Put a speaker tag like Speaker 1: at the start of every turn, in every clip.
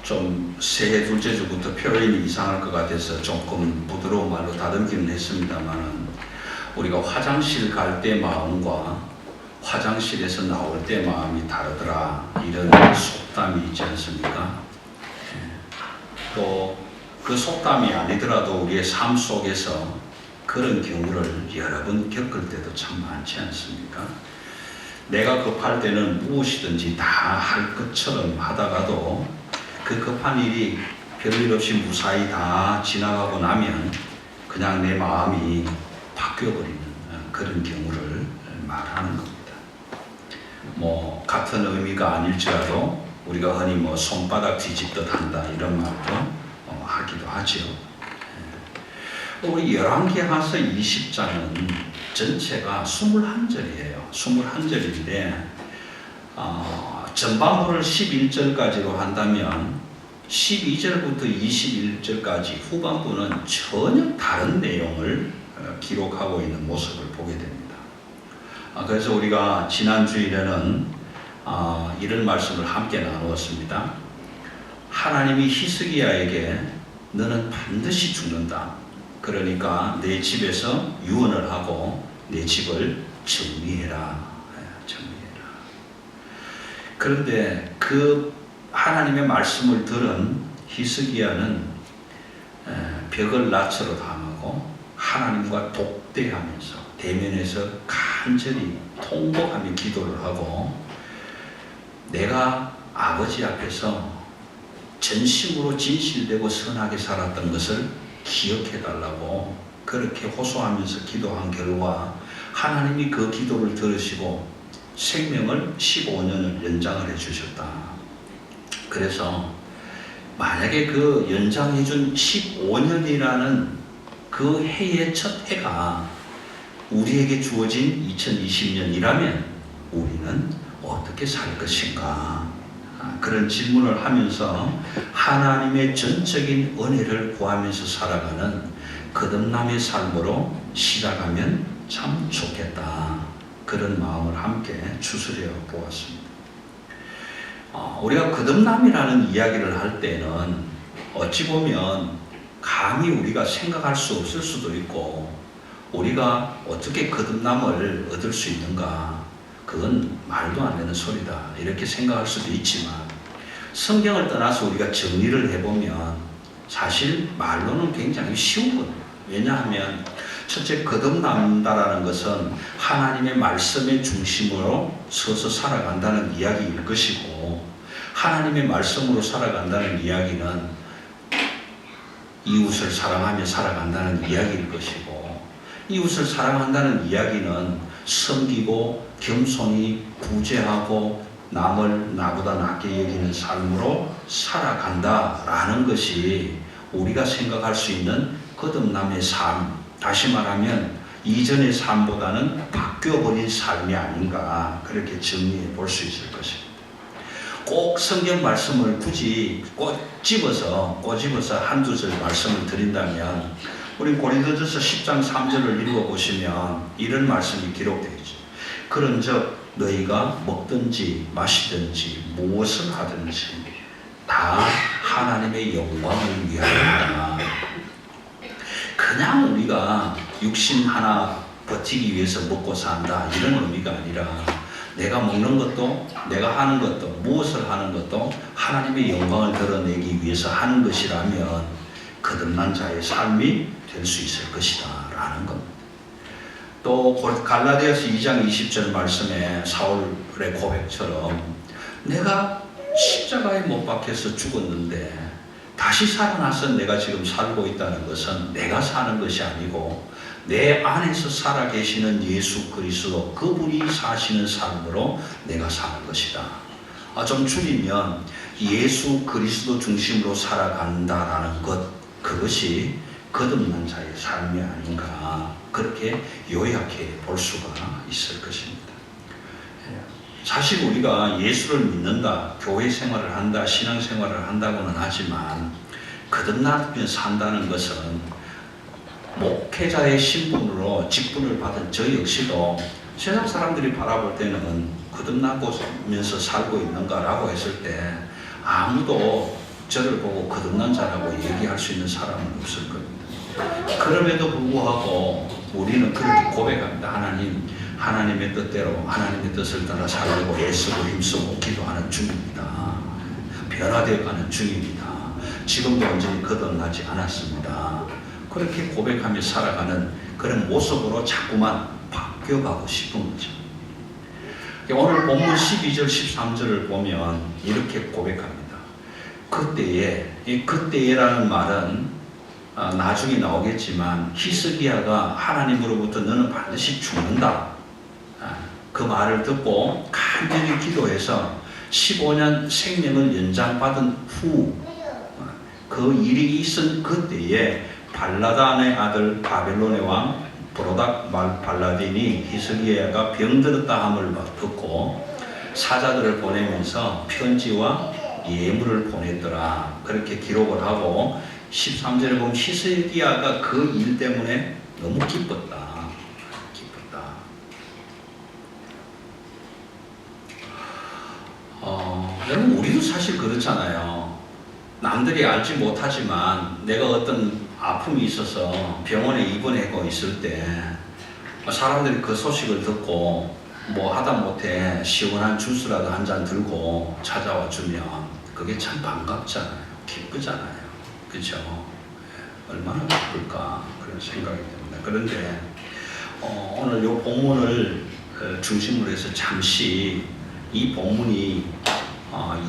Speaker 1: 좀 새해 둘째 주부터 표현이 이상할 것 같아서 조금 부드러운 말로 다듬기는 했습니다만, 우리가 화장실 갈 때 마음과 화장실에서 나올 때 마음이 다르더라, 이런 속담이 있지 않습니까? 또 그 속담이 아니더라도 우리의 삶 속에서 그런 경우를 여러 번 겪을 때도 참 많지 않습니까? 내가 급할 때는 무엇이든지 다 할 것처럼 하다가도 그 급한 일이 별일 없이 무사히 다 지나가고 나면 그냥 내 마음이 바뀌어버리는 그런 경우를 말하는 겁니다. 같은 의미가 아닐지라도 우리가 흔히 손바닥 뒤집듯 한다, 이런 말도 하기도 하죠. 우리 열왕기하서 20장은 전체가 21절이에요. 21절인데 전반부를 11절까지로 한다면 12절부터 21절까지 후반부는 전혀 다른 내용을 기록하고 있는 모습을 보게 됩니다. 그래서 우리가 지난 주일에는 이런 말씀을 함께 나누었습니다. 하나님이 히스기야에게 너는 반드시 죽는다, 그러니까 내 집에서 유언을 하고 내 집을 정리해라. 그런데 그 하나님의 말씀을 들은 히스기야는 벽을 낯으로 당하고 하나님과 독대하면서 대면에서 간절히 통곡하며 기도를 하고, 내가 아버지 앞에서 전심으로 진실되고 선하게 살았던 것을 기억해달라고 그렇게 호소하면서 기도한 결과 하나님이 그 기도를 들으시고 생명을 15년을 연장을 해주셨다. 그래서 만약에 그 연장해준 15년이라는 그 해의 첫 해가 우리에게 주어진 2020년이라면 우리는 어떻게 살 것인가? 그런 질문을 하면서 하나님의 전적인 은혜를 구하면서 살아가는 거듭남의 삶으로 시작하면 참 좋겠다, 그런 마음을 함께 추스려 보았습니다. 우리가 거듭남이라는 이야기를 할 때는 어찌 보면 감히 우리가 생각할 수 없을 수도 있고, 우리가 어떻게 거듭남을 얻을 수 있는가, 그건 말도 안 되는 소리다, 이렇게 생각할 수도 있지만, 성경을 떠나서 우리가 정리를 해보면 사실 말로는 굉장히 쉬운 겁니다. 왜냐하면 첫째, 거듭난다라는 것은 하나님의 말씀의 중심으로 서서 살아간다는 이야기일 것이고, 하나님의 말씀으로 살아간다는 이야기는 이웃을 사랑하며 살아간다는 이야기일 것이고, 이웃을 사랑한다는 이야기는 섬기고 겸손히 구제하고 남을 나보다 낮게 여기는 삶으로 살아간다라는 것이 우리가 생각할 수 있는 거듭남의 삶, 다시 말하면 이전의 삶보다는 바뀌어버린 삶이 아닌가, 그렇게 정리해 볼 수 있을 것입니다. 꼭 성경 말씀을 굳이 꼬집어서 한두 절 말씀을 드린다면, 우리 고린도전서 10장 3절을 읽어보시면 이런 말씀이 기록되어 있죠. 그런즉 너희가 먹든지 마시든지 무엇을 하든지 다 하나님의 영광을 위하여라. 그냥 우리가 육신 하나 버티기 위해서 먹고 산다, 이런 의미가 아니라 내가 먹는 것도 내가 하는 것도 무엇을 하는 것도 하나님의 영광을 드러내기 위해서 하는 것이라면 거듭난 자의 삶이 될 수 있을 것이다 라는 겁니다. 또 갈라디아서 2장 20절 말씀에 사울의 고백처럼 내가 십자가에 못 박혀서 죽었는데 다시 살아나서 내가 지금 살고 있다는 것은 내가 사는 것이 아니고 내 안에서 살아계시는 예수 그리스도, 그분이 사시는 삶으로 내가 사는 것이다. 좀 줄이면 예수 그리스도 중심으로 살아간다라는 것, 그것이 거듭난 자의 삶이 아닌가, 그렇게 요약해 볼 수가 있을 것입니다. 사실 우리가 예수를 믿는다, 교회 생활을 한다, 신앙 생활을 한다고는 하지만 거듭나면 산다는 것은 목회자의 신분으로 직분을 받은 저 역시도 세상 사람들이 바라볼 때는 거듭나면서 살고 있는가라고 했을 때 아무도 저를 보고 거듭난 자라고 얘기할 수 있는 사람은 없을 겁니다. 그럼에도 불구하고 우리는 그렇게 고백합니다. 하나님의 뜻대로 하나님의 뜻을 따라 살려고 애쓰고 힘쓰고 기도하는 중입니다. 변화되어가는 중입니다. 지금도 완전히 거듭나지 않았습니다. 그렇게 고백하며 살아가는 그런 모습으로 자꾸만 바뀌어가고 싶은 거죠. 오늘 본문 12절 13절을 보면 이렇게 고백합니다. 그때에라는 말은 나중에 나오겠지만 히스기야가 하나님으로부터 너는 반드시 죽는다, 그 말을 듣고 간절히 기도해서 15년 생명을 연장받은 후 그 일이 있은 그때에 발라단의 아들 바벨론의 왕 브로닥 발라딘이 히스기야가 병들었다 함을 듣고 사자들을 보내면서 편지와 예물을 보냈더라, 그렇게 기록을 하고 13절에 보면 히스기야가 그 일 때문에 너무 기뻤다. 여러분, 우리도 사실 그렇잖아요. 남들이 알지 못하지만 내가 어떤 아픔이 있어서 병원에 입원하고 있을 때 사람들이 그 소식을 듣고 뭐 하다못해 시원한 주스라도 한 잔 들고 찾아와 주면 그게 참 반갑잖아요. 기쁘잖아요. 그렇죠? 얼마나 기쁠까 그런 생각이 듭니다. 그런데 오늘 이 본문을 중심으로 해서 잠시 이 본문이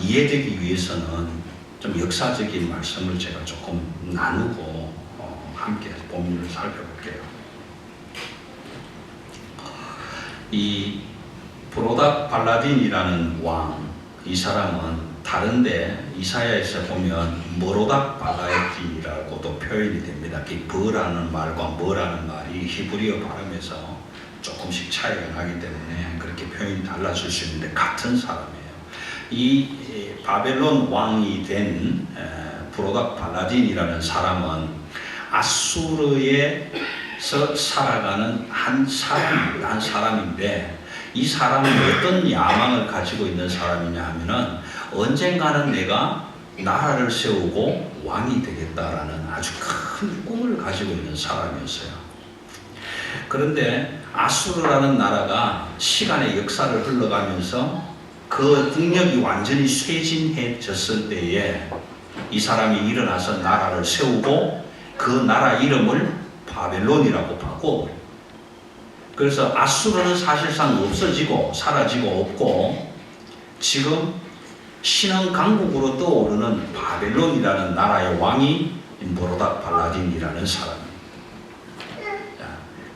Speaker 1: 이해되기 위해서는 좀 역사적인 말씀을 제가 조금 나누고 함께 본문을 살펴볼게요. 이 브로닥 발라딘이라는 왕, 이 사람은 다른데 이사야에서 보면 머로닥 발라딘이라고도 표현이 됩니다. 그 버라는 말과 머라는 말이 히브리어 발음에서 조금씩 차이가 나기 때문에 그렇게 표현이 달라질 수 있는데 같은 사람이에요. 이 바벨론 왕이 된 브로닥 발라딘이라는 사람은 아수르에서 살아가는 한 사람인데 이 사람은 어떤 야망을 가지고 있는 사람이냐 하면은 언젠가는 내가 나라를 세우고 왕이 되겠다라는 아주 큰 꿈을 가지고 있는 사람이었어요. 그런데 아수르라는 나라가 시간의 역사를 흘러가면서 그 국력이 완전히 쇠진해졌을 때에 이 사람이 일어나서 나라를 세우고 그 나라 이름을 바벨론이라고 바꿔. 그래서 아수르는 사실상 없어지고 사라지고 없고 지금 신흥 강국으로 떠오르는 바벨론이라는 나라의 왕이 모로닥 발라딘이라는 사람입니다.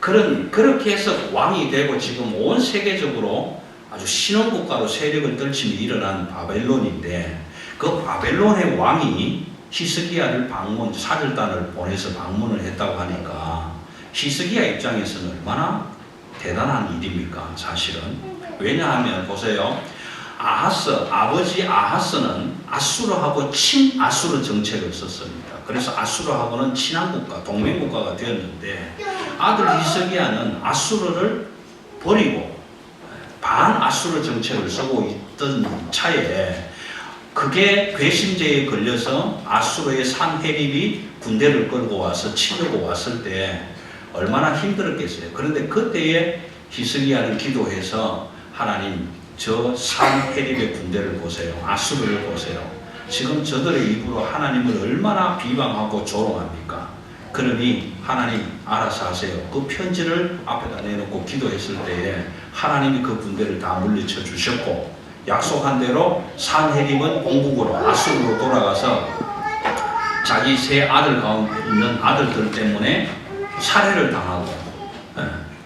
Speaker 1: 그렇게 해서 왕이 되고 지금 온 세계적으로 아주 신흥국가로 세력을 떨치며 일어난 바벨론인데 그 바벨론의 왕이 히스기야를 사절단을 보내서 방문을 했다고 하니까 히스기야 입장에서는 얼마나 대단한 일입니까? 사실은. 왜냐하면 보세요. 아버지 아하스는 아수르하고 친아수르 정책을 썼습니다. 그래서 아수르하고는 친한 국가, 동맹 국가가 되었는데 아들 히스기야는 아수르를 버리고 반아수르 정책을 쓰고 있던 차에 그게 괘씸죄에 걸려서 아수르의 산헤립이 군대를 끌고 와서 치려고 왔을 때 얼마나 힘들었겠어요. 그런데 그때에 히스기야는 기도해서 하나님, 저 산헤립의 군대를 보세요. 아수르를 보세요. 지금 저들의 입으로 하나님을 얼마나 비방하고 조롱합니까? 그러니 하나님 알아서 하세요. 그 편지를 앞에다 내놓고 기도했을 때에 하나님이 그 군대를 다 물리쳐 주셨고 약속한 대로 산헤립은 본국으로 아수르로 돌아가서 자기 세 아들 가운데 있는 아들들 때문에 살해를 당하고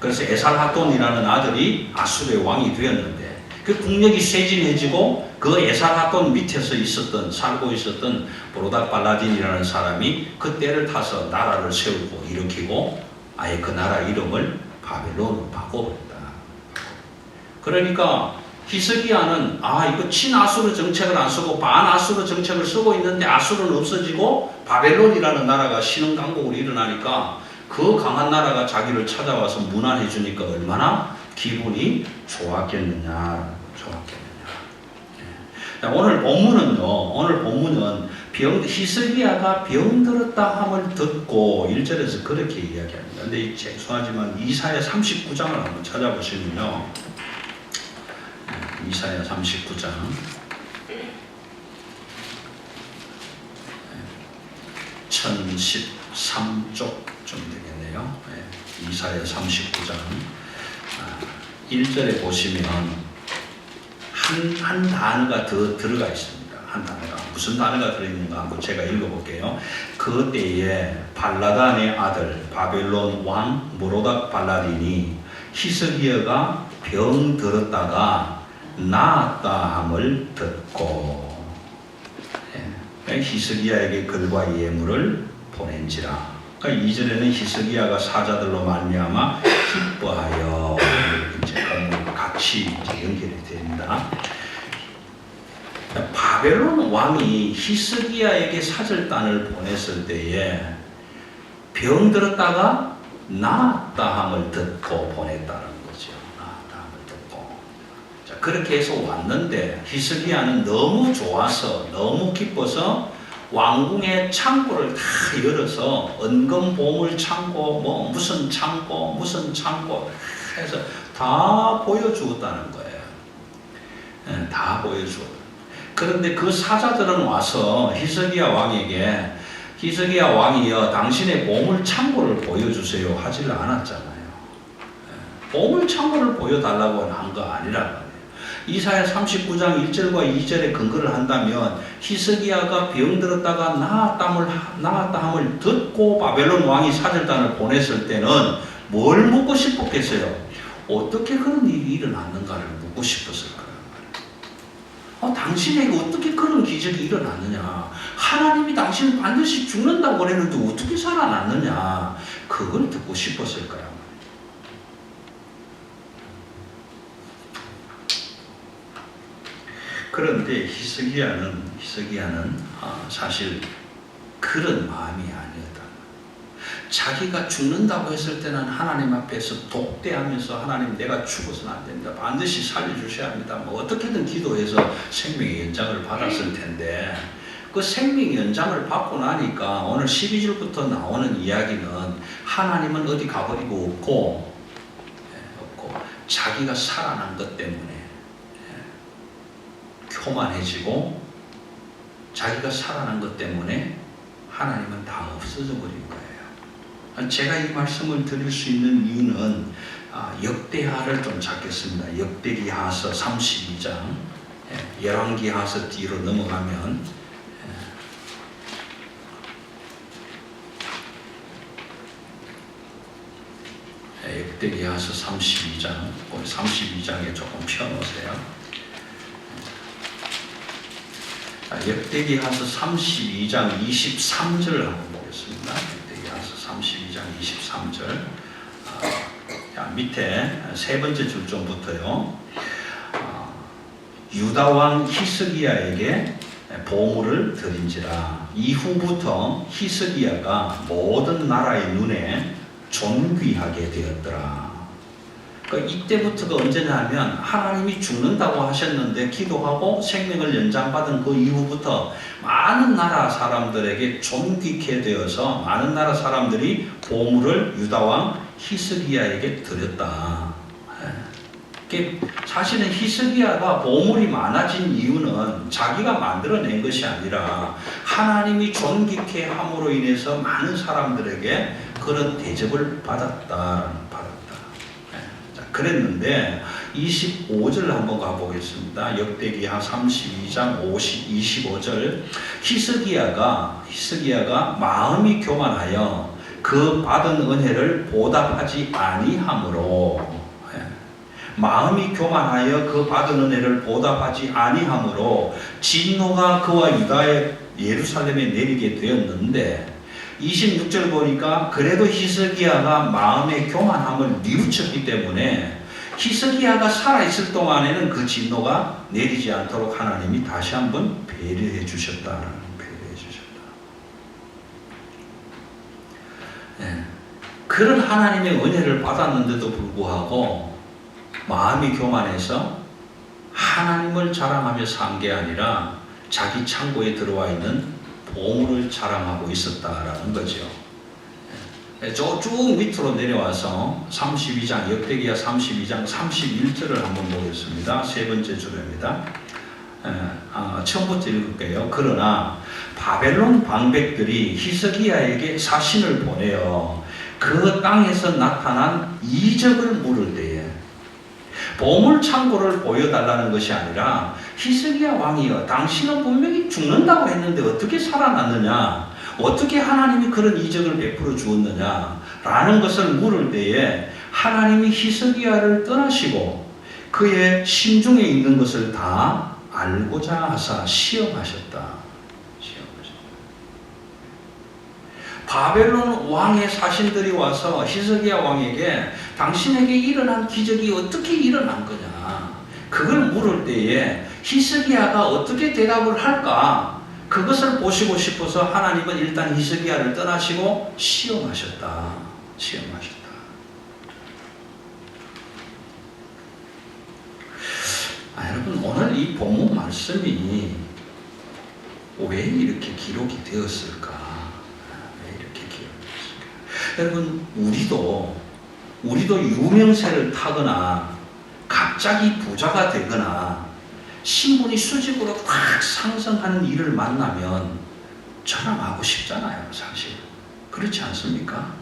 Speaker 1: 그래서 에살하돈이라는 아들이 아수르의 왕이 되었는데 그 국력이 쇠진해지고 그 에살하돈 밑에서 살고 있었던 브로닥 발라딘이라는 사람이 그 때를 타서 나라를 세우고 일으키고 아예 그 나라 이름을 바벨론으로 바꿔버렸다. 그러니까 히스기야는 이거 친아수르 정책을 안 쓰고 반아수르 정책을 쓰고 있는데 아수르는 없어지고 바벨론이라는 나라가 신흥 강국으로 일어나니까 그 강한 나라가 자기를 찾아와서 문안해 주니까 얼마나 기분이 좋았겠느냐. 오늘 본문은 히스기야가 병들었다 함을 듣고 1절에서 그렇게 이야기합니다. 근데 죄송하지만 이사야 39장을 한번 찾아보시면요. 이사야 39장 1013쪽쯤 되겠네요. 이사야 39장 1절에 보시면 한 단어가 더 들어가 있습니다. 한 단어가 무슨 단어가 들어있는가 한번 제가 읽어볼게요. 그 때에 발라단의 아들 바벨론 왕 모로닥 발라딘이 히스기야가 병들었다가 나았다 함을 듣고 히스기야에게 글과 예물을 보낸지라. 그러니까 2절에는 히스기야가 사자들로 말미암아 기뻐하여 이제 같이 연결이 됩니다. 바벨론 왕이 히스기야에게 사절단을 보냈을 때에 병들었다가 나았다 함을 듣고 보냈다는 거죠. 나았다 함을 듣고. 자, 그렇게 해서 왔는데 히스기야는 너무 좋아서 너무 기뻐서 왕궁의 창고를 다 열어서 은금 보물 창고 뭐 무슨 창고 해서 다 보여주었다는 거예요. 다 보여주었다. 그런데 그 사자들은 와서 히스기야 왕에게 히스기야 왕이여 당신의 보물 창고를 보여주세요 하지를 않았잖아요. 보물 창고를 보여달라고 한 거 아니라는 거예요. 이사야 39장 1절과 2절에 근거를 한다면 히스기야가 병들었다가 나았다 함을 듣고 바벨론 왕이 사절단을 보냈을 때는 뭘 묻고 싶었겠어요? 어떻게 그런 일이 일어났는가를 묻고 싶었을 거예요. 당신에게 어떻게 그런 기적이 일어났느냐? 하나님이 당신을 반드시 죽는다고 그랬는데 어떻게 살아났느냐? 그걸 듣고 싶었을 거야. 그런데 히스기야는 사실 그런 마음이 아니었다. 자기가 죽는다고 했을 때는 하나님 앞에서 독대하면서 하나님 내가 죽어서는 안 됩니다. 반드시 살려주셔야 합니다. 뭐 어떻게든 기도해서 생명의 연장을 받았을 텐데 그 생명 연장을 받고 나니까 오늘 12절부터 나오는 이야기는 하나님은 어디 가버리고 없고 자기가 살아난 것 때문에 교만해지고 자기가 살아난 것 때문에 하나님은 다 없어져 버린 거예요. 제가 이 말씀을 드릴 수 있는 이유는 역대하를 좀 찾겠습니다. 역대기하서 32장 열왕기하서 뒤로 넘어가면 역대기하서 32장 32장에 조금 펴놓으세요. 역대기하서 32장 23절을 한번 보겠습니다. 역대기하서 32장 23절 밑에 세 번째 줄좀부터요. 유다왕 히스기야에게 보물을 드린지라. 이후부터 히스기야가 모든 나라의 눈에 존귀하게 되었더라. 그러니까 이때부터가 언제냐 하면 하나님이 죽는다고 하셨는데 기도하고 생명을 연장받은 그 이후부터 많은 나라 사람들에게 존귀케 되어서 많은 나라 사람들이 보물을 유다왕 히스기야에게 드렸다. 사실은 히스기야가 보물이 많아진 이유는 자기가 만들어낸 것이 아니라 하나님이 존귀케 함으로 인해서 많은 사람들에게 그런 대접을 받았다. 그랬는데 25절 한번 가보겠습니다. 역대기하 32장 25절 히스기야가 마음이 교만하여 그 받은 은혜를 보답하지 아니하므로 마음이 교만하여 그 받은 은혜를 보답하지 아니하므로 진노가 그와 유다의 예루살렘에 내리게 되었는데 26절 보니까 그래도 히스기야가 마음의 교만함을 뉘우쳤기 때문에 히스기야가 살아있을 동안에는 그 진노가 내리지 않도록 하나님이 다시 한번 배려해 주셨다. 그런 하나님의 은혜를 받았는데도 불구하고 마음이 교만해서 하나님을 자랑하며 산 게 아니라 자기 창고에 들어와 있는 보물을 자랑하고 있었다라는 거죠. 쭉 밑으로 내려와서 32장, 역대기야 32장 31절을 한번 보겠습니다. 세 번째 줄입니다. 처음부터 읽을게요. 그러나 바벨론 방백들이 히스기야에게 사신을 보내어 그 땅에서 나타난 이적을 물을 때에 보물 창고를 보여달라는 것이 아니라 히스기야 왕이여 당신은 분명히 죽는다고 했는데 어떻게 살아났느냐, 어떻게 하나님이 그런 이적을 베풀어 주었느냐 라는 것을 물을 때에 하나님이 히스기야를 떠나시고 그의 심중에 있는 것을 다 알고자 하사 시험하셨다. 바벨론 왕의 사신들이 와서 히스기야 왕에게 당신에게 일어난 기적이 어떻게 일어난 거냐, 그걸 물을 때에 히스기야가 어떻게 대답을 할까, 그것을 보시고 싶어서 하나님은 일단 히스기야를 떠나시고 시험하셨다. 여러분, 오늘 이 본문 말씀이 왜 이렇게 기록이 되었을까? 여러분, 우리도 유명세를 타거나 갑자기 부자가 되거나 신분이 수직으로 확 상승하는 일을 만나면 자랑하고 싶잖아요, 사실. 그렇지 않습니까?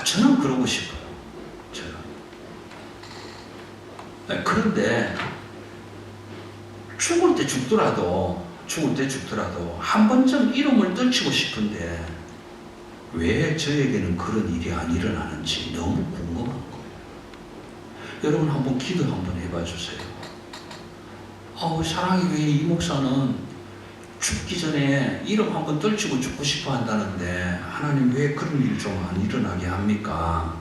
Speaker 1: 저는 그러고 싶어요. 그런데 죽을 때 죽더라도 한 번쯤 이름을 떨치고 싶은데 왜 저에게는 그런 일이 안 일어나는지 너무 궁금한 거예요. 여러분, 한번 기도 한번 해봐 주세요. 사랑의 교회 이 목사는 죽기 전에 이름 한번 떨치고 죽고 싶어 한다는데 하나님 왜 그런 일 좀 안 일어나게 합니까?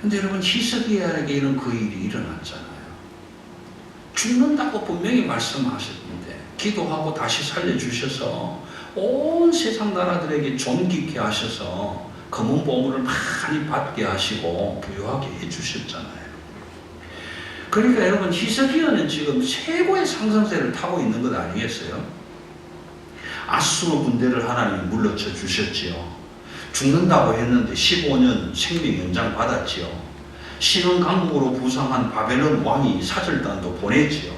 Speaker 1: 근데 여러분, 히스기야에게는 그 일이 일어났잖아요. 죽는다고 분명히 말씀하셨는데 기도하고 다시 살려주셔서 온 세상 나라들에게 존귀케 하셔서 검은 보물을 많이 받게 하시고 부유하게 해주셨잖아요. 그러니까 여러분, 히스기야는 지금 최고의 상승세를 타고 있는 것 아니겠어요? 아수르 군대를 하나님이 물러쳐 주셨지요. 죽는다고 했는데 15년 생명 연장 받았지요. 신흥 강국으로 부상한 바벨론 왕이 사절단도 보냈지요.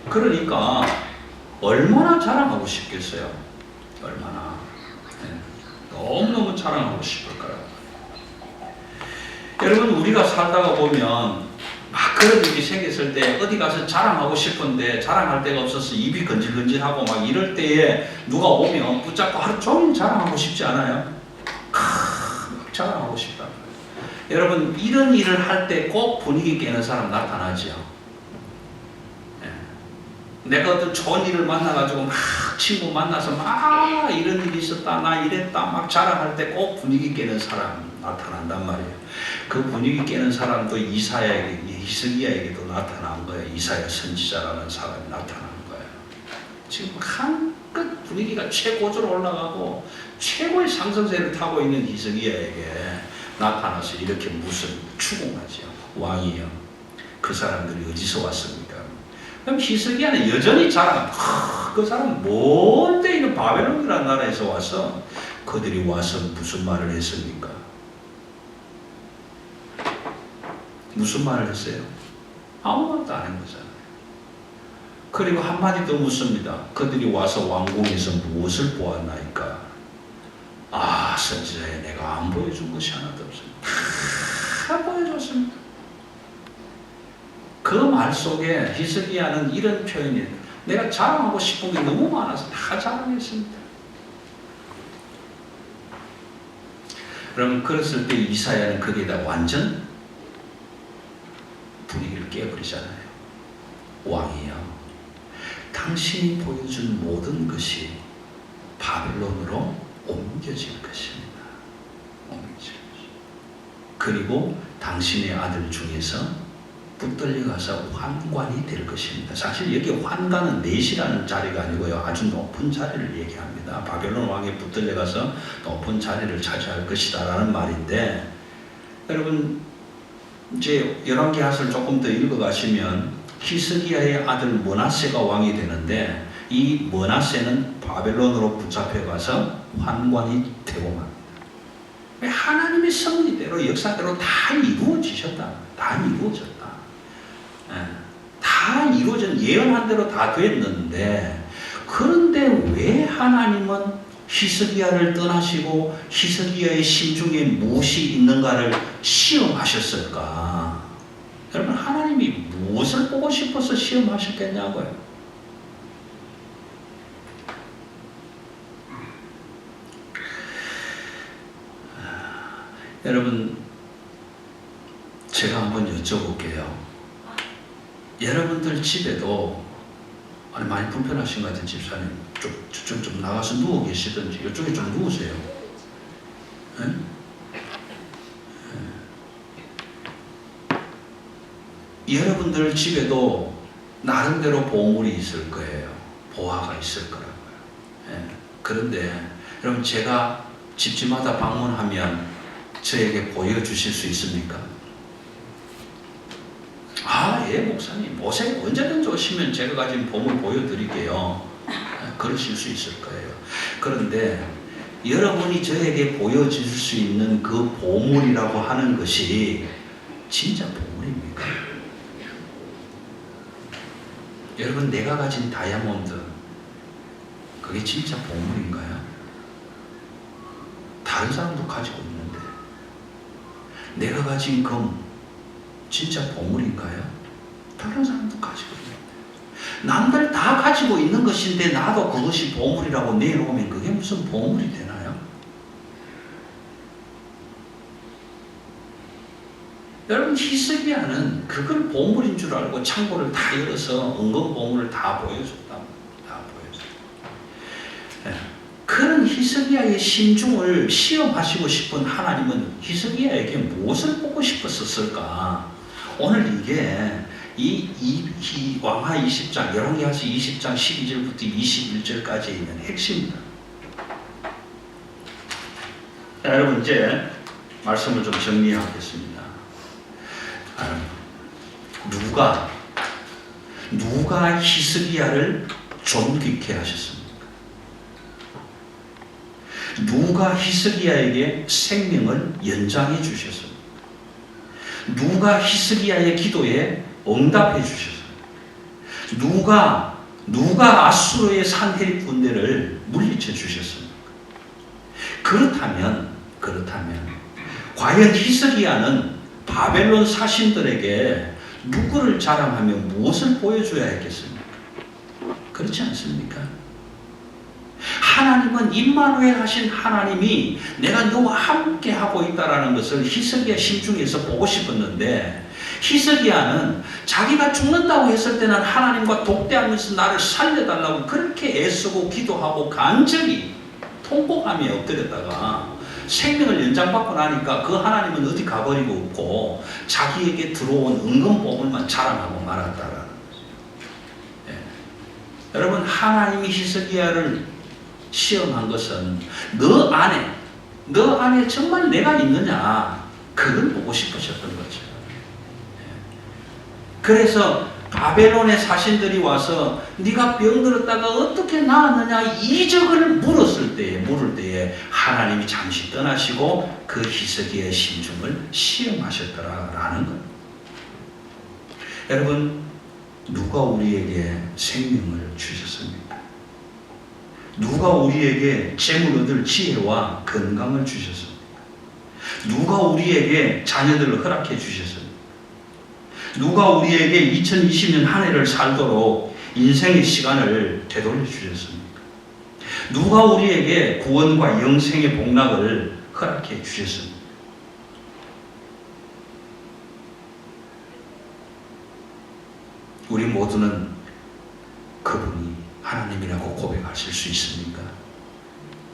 Speaker 1: 그러니까 얼마나 자랑하고 싶겠어요? 얼마나. 너무너무 자랑하고 싶을까요? 여러분, 우리가 살다가 보면 막 그런 일이 생겼을 때 어디 가서 자랑하고 싶은데 자랑할 데가 없어서 입이 건질건질하고 막 이럴 때에 누가 오면 붙잡고 하루 종일 자랑하고 싶지 않아요? 막 자랑하고 싶다. 여러분, 이런 일을 할 때 꼭 분위기 깨는 사람 나타나지요. 내가 어떤 좋은 일을 만나가지고 막 친구 만나서 막 이런 일이 있었다, 나 이랬다 막 자랑할 때 꼭 분위기 깨는 사람 나타난단 말이에요. 그 분위기 깨는 사람도 히스기야에게도 나타난 거예요. 이사야 선지자라는 사람이 나타난 거예요. 지금 한껏 분위기가 최고조로 올라가고 최고의 상승세를 타고 있는 히스기야에게 나타나서 이렇게 무슨 추궁하지요. 왕이요, 그 사람들이 어디서 왔습니까? 그럼 히스기야는 여전히 그 사람 먼데 있는 바벨론이라는 나라에서 와서 그들이 와서 무슨 말을 했습니까? 무슨 말을 했어요? 아무 말도 안 한 거잖아요. 그리고 한마디 더 묻습니다. 그들이 와서 왕궁에서 무엇을 보았나이까? 선지자에 내가 안 보여준 것이 하나도 없습니다. 다 보여줬습니다. 그 말 속에 히스기야는 이런 표현이, 내가 자랑하고 싶은 게 너무 많아서 다 자랑했습니다. 그럼 그랬을 때 이사야는 거기에다 완전 분위기를 깨버리잖아요. 왕이여, 당신이 보여준 모든 것이 바벨론으로 옮겨질 것입니다. 그리고 당신의 아들 중에서 붙들려 가서 환관이 될 것입니다. 사실 여기 환관은 넷이라는 자리가 아니고요, 아주 높은 자리를 얘기합니다. 바벨론 왕에 붙들려 가서 높은 자리를 차지할 것이다 라는 말인데, 여러분 이제 열왕기하서를 조금 더 읽어가시면 히스기야의 아들 므낫세가 왕이 되는데 이 머나세는 바벨론으로 붙잡혀가서 환관이 되고 맙니다. 하나님의 섭리대로 역사대로 다 이루어지셨다. 다 이루어졌다. 다 이루어진 예언한 대로 다 됐는데 그런데 왜 하나님은 히스기야를 떠나시고 히스기야의 심중에 무엇이 있는가를 시험하셨을까? 여러분 하나님이 무엇을 보고 싶어서 시험하셨겠냐고요? 여러분 제가 한번 여쭤볼게요. 여러분들 집에도 많이 불편하신 것 같은 집사님 좀 나가서 누워 계시든지 이쪽에 좀 누우세요. 네? 여러분들 집에도 나름대로 보물이 있을 거예요. 보화가 있을 거라고요. 네. 그런데 여러분 제가 집집마다 방문하면 저에게 보여주실 수 있습니까? 예 목사님 오세요. 언제든지 오시면 제가 가진 보물 보여드릴게요. 그러실 수 있을 거예요. 그런데 여러분이 저에게 보여줄 수 있는 그 보물이라고 하는 것이 진짜 보물입니까? 여러분 내가 가진 다이아몬드 그게 진짜 보물인가요? 다른 사람도 가지고 있는데 내가 가진 금 진짜 보물인가요? 다른 사람도 가지고 있는데 남들 다 가지고 있는 것인데 나도 그것이 보물이라고 내놓으면 그게 무슨 보물이 되나요? 여러분 히스기야는 그걸 보물인 줄 알고 창고를 다 열어서 은근 보물을 다 보여줬다. 다 보여줬다. 네. 그런 히스기야의 심중을 시험하시고 싶은 하나님은 히스기야에게 무엇을 보고 싶었을까? 오늘 이게 이 왕하 20장, 열왕기하서 20장 12절부터 21절까지 있는 핵심입니다. 자, 여러분 이제 말씀을 좀 정리하겠습니다. 누가 히스기야를 존귀케 하셨습니까? 누가 히스기야에게 생명을 연장해 주셨습니까? 누가 히스기야의 기도에 응답해 주셨습니까? 누가 아수르의 산헤립 군대를 물리쳐 주셨습니까? 그렇다면 과연 히스기야는 바벨론 사신들에게 누구를 자랑하며 무엇을 보여줘야 했겠습니까? 그렇지 않습니까? 하나님은 임마누엘 하신 하나님이 내가 너와 함께 하고 있다라는 것을 히스기야 심중에서 보고 싶었는데 히스기야는 자기가 죽는다고 했을 때는 하나님과 독대하면서 나를 살려달라고 그렇게 애쓰고 기도하고 간절히 통곡하며 엎드렸다가 생명을 연장받고 나니까 그 하나님은 어디 가버리고 없고 자기에게 들어온 은근보물만 자랑하고 말았다라는 거죠. 네. 여러분 하나님이 히스기야를 시험한 것은 너 안에 정말 내가 있느냐 그걸 보고 싶으셨던 거죠. 그래서 바벨론의 사신들이 와서 네가 병들었다가 어떻게 나았느냐 이적을 물을 때에 하나님이 잠시 떠나시고 그 히스기야의 심중을 시험하셨더라라는 것. 여러분 누가 우리에게 생명을 주셨습니까? 누가 우리에게 재물 얻을 지혜와 건강을 주셨습니까? 누가 우리에게 자녀들을 허락해 주셨습니까? 누가 우리에게 2020년 한 해를 살도록 인생의 시간을 되돌려 주셨습니까? 누가 우리에게 구원과 영생의 복락을 허락해 주셨습니까? 우리 모두는 그분이 하나님이라고 고백하실 수 있습니까?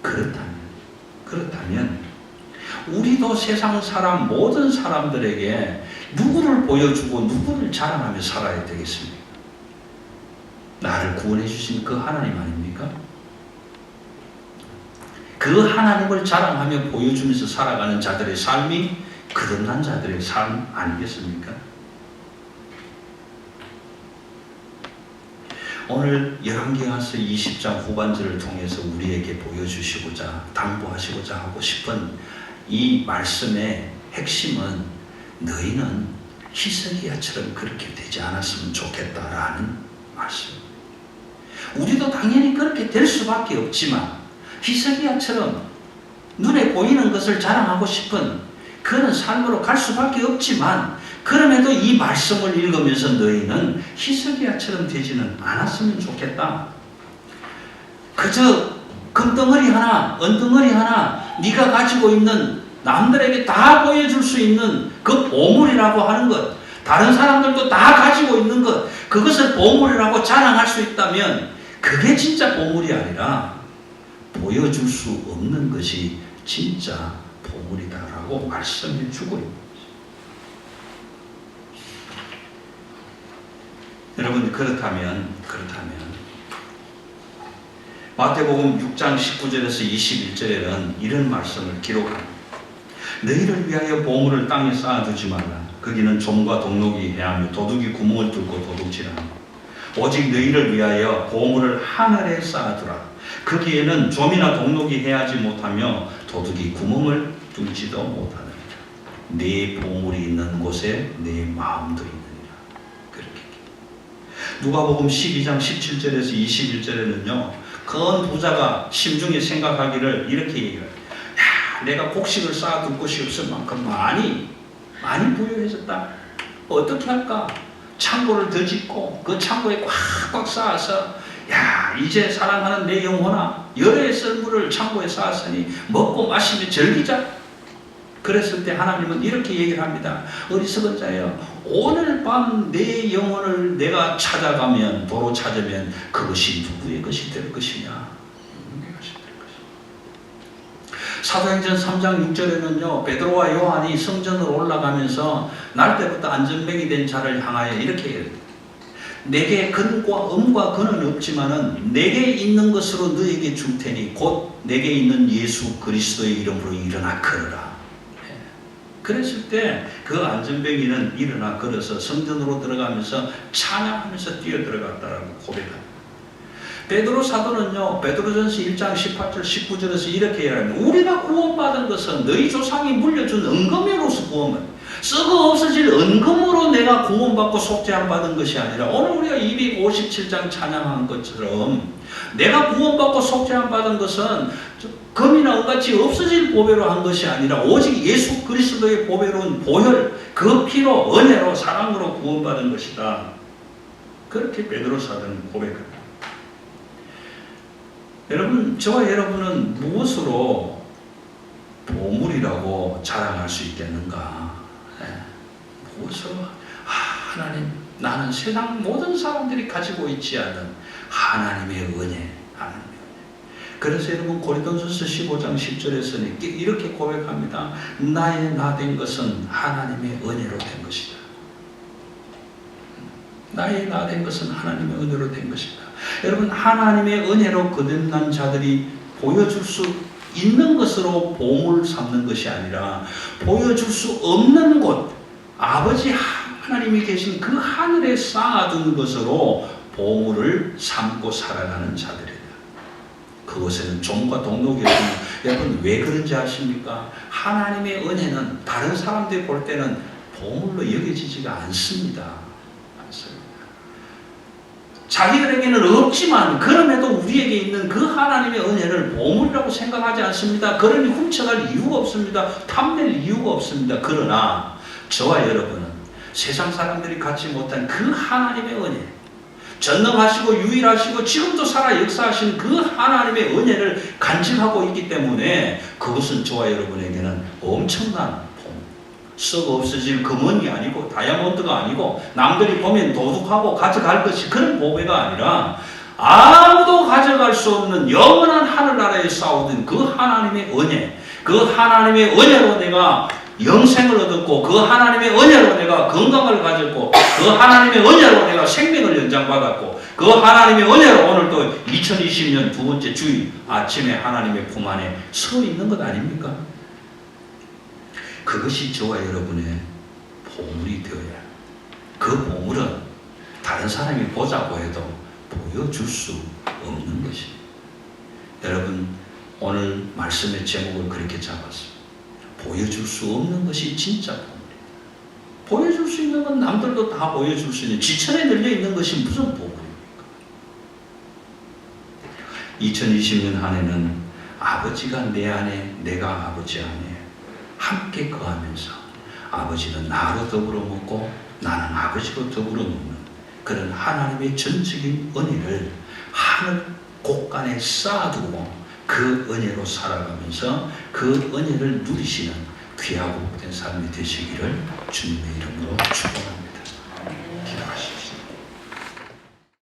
Speaker 1: 그렇다면 우리도 세상 사람 모든 사람들에게 누구를 보여주고 누구를 자랑하며 살아야 되겠습니까? 나를 구원해 주신 그 하나님 아닙니까? 그 하나님을 자랑하며 보여주면서 살아가는 자들의 삶이 거듭난 자들의 삶 아니겠습니까? 오늘 열왕기하서 20장 후반절을 통해서 우리에게 보여주시고자 당부하시고자 하고 싶은 이 말씀의 핵심은 너희는 히스기야처럼 그렇게 되지 않았으면 좋겠다라는 말씀. 우리도 당연히 그렇게 될 수밖에 없지만 히스기야처럼 눈에 보이는 것을 자랑하고 싶은 그런 삶으로 갈 수밖에 없지만 그럼에도 이 말씀을 읽으면서 너희는 히스기야처럼 되지는 않았으면 좋겠다. 그저 금덩어리 하나, 은덩어리 하나 네가 가지고 있는 남들에게 다 보여줄 수 있는 그 보물이라고 하는 것, 다른 사람들도 다 가지고 있는 것, 그것을 보물이라고 자랑할 수 있다면 그게 진짜 보물이 아니라 보여줄 수 없는 것이 진짜 보물이다라고 말씀해 주고 있는 거죠. 여러분 그렇다면 마태복음 6장 19절에서 21절에는 이런 말씀을 기록합니다. 너희를 위하여 보물을 땅에 쌓아두지 말라. 거기는 좀과 동록이 해하며 도둑이 구멍을 뚫고 도둑질하며 오직 너희를 위하여 보물을 하늘에 쌓아두라. 거기에는 좀이나 동록이 해하지 못하며 도둑이 구멍을 뚫지도 못하느니라. 네 보물이 있는 곳에 내 마음도 있느니라. 그렇게 누가복음 12장 17절에서 21절에는요 큰 부자가 심중에 생각하기를 이렇게 얘기해요. 야, 내가 곡식을 쌓아둘 곳이 없을 만큼 많이 부유해졌다. 어떻게 할까? 창고를 더 짓고 그 창고에 꽉꽉 쌓아서 야, 이제 사랑하는 내 영혼아, 열의 썰물을 창고에 쌓았으니 먹고 마시며 즐기자. 그랬을 때 하나님은 이렇게 얘기를 합니다. 어리석은 자여, 오늘 밤 내 영혼을 내가 찾아가면, 도로 찾으면 그것이 누구의 것이 될 것이냐? 누구의 것이 될 것이냐? 사도행전 3장 6절에는요 베드로와 요한이 성전으로 올라가면서 날 때부터 안전뱅이 된 자를 향하여 이렇게 얘기해요. 내게 근과 음과 근은 없지만은 내게 있는 것으로 너에게 줄 테니 곧 내게 있는 예수 그리스도의 이름으로 일어나 걸어라. 그랬을 때 그 안전뱅이는 일어나 걸어서 성전으로 들어가면서 찬양하면서 뛰어 들어갔다라고 고백합니다. 베드로 사도는요 베드로전서 1장 18절 19절에서 이렇게 얘기합니다. 우리가 구원받은 것은 너희 조상이 물려준 은금으로서 구원받은 썩어 없어질 은금으로 내가 구원받고 속죄함 받은 것이 아니라 오늘 우리가 257장 찬양한 것처럼 내가 구원받고 속죄함 받은 것은 금이나 은같이 없어질 보배로 한 것이 아니라 오직 예수 그리스도의 보배로운 보혈 그 피로 은혜로 사랑으로 구원받은 것이다. 그렇게 베드로 사도는 고백합니다. 여러분 저와 여러분은 무엇으로 보물이라고 자랑할 수 있겠는가? 무엇으로? 하나님, 나는 세상 모든 사람들이 가지고 있지 않은 하나님의 은혜, 하나님의 은혜. 그래서 여러분 고린도전서 15장 10절에서는 이렇게 고백합니다. 나의 나 된 것은 하나님의 은혜로 된 것이다. 나의 나 된 것은 하나님의 은혜로 된 것이다. 여러분 하나님의 은혜로 거듭난 자들이 보여줄 수 있는 것으로 보물 삼는 것이 아니라 보여줄 수 없는 곳 아버지 하나님이 계신 그 하늘에 쌓아둔 것으로 보물을 삼고 살아가는 자들이다. 그것에는 종과 동록이 없으면 여러분 왜 그런지 아십니까? 하나님의 은혜는 다른 사람들이 볼 때는 보물로 여겨지지가 않습니다. 자기들에게는 없지만 그럼에도 우리에게 있는 그 하나님의 은혜를 보물이라고 생각하지 않습니다. 그러니 훔쳐갈 이유가 없습니다. 탐낼 이유가 없습니다. 그러나 저와 여러분은 세상 사람들이 갖지 못한 그 하나님의 은혜, 전능하시고 유일하시고 지금도 살아 역사하시는 그 하나님의 은혜를 간직하고 있기 때문에 그것은 저와 여러분에게는 엄청난 썩어 없어질 금은이 아니고 다이아몬드가 아니고 남들이 보면 도둑하고 가져갈 것이 그런 보배가 아니라 아무도 가져갈 수 없는 영원한 하늘나라에 쌓아둔 그 하나님의 은혜, 그 하나님의 은혜로 내가 영생을 얻었고 그 하나님의 은혜로 내가 건강을 가졌고 그 하나님의 은혜로 내가 생명을 연장받았고 그 하나님의 은혜로 오늘 또 2020년 두 번째 주일 아침에 하나님의 품 안에 서 있는 것 아닙니까? 그것이 저와 여러분의 보물이 되어야 그 보물은 다른 사람이 보자고 해도 보여줄 수 없는 것입니다. 여러분, 오늘 말씀의 제목을 그렇게 잡았습니다. 보여줄 수 없는 것이 진짜 복입니다. 보여줄 수 있는 건 남들도 다 보여줄 수 있는, 지천에 널려 있는 것이 무슨 복입니까? 2020년 한 해는 아버지가 내 안에, 내가 아버지 안에 함께 거하면서 아버지는 나로 더불어 먹고 나는 아버지로 더불어 먹는 그런 하나님의 전적인 은혜를 하늘 곳간에 쌓아두고 그 은혜로 살아가면서 그 은혜를 누리시는 귀하고 복된 삶이 되시기를 주님의 이름으로 축복합니다.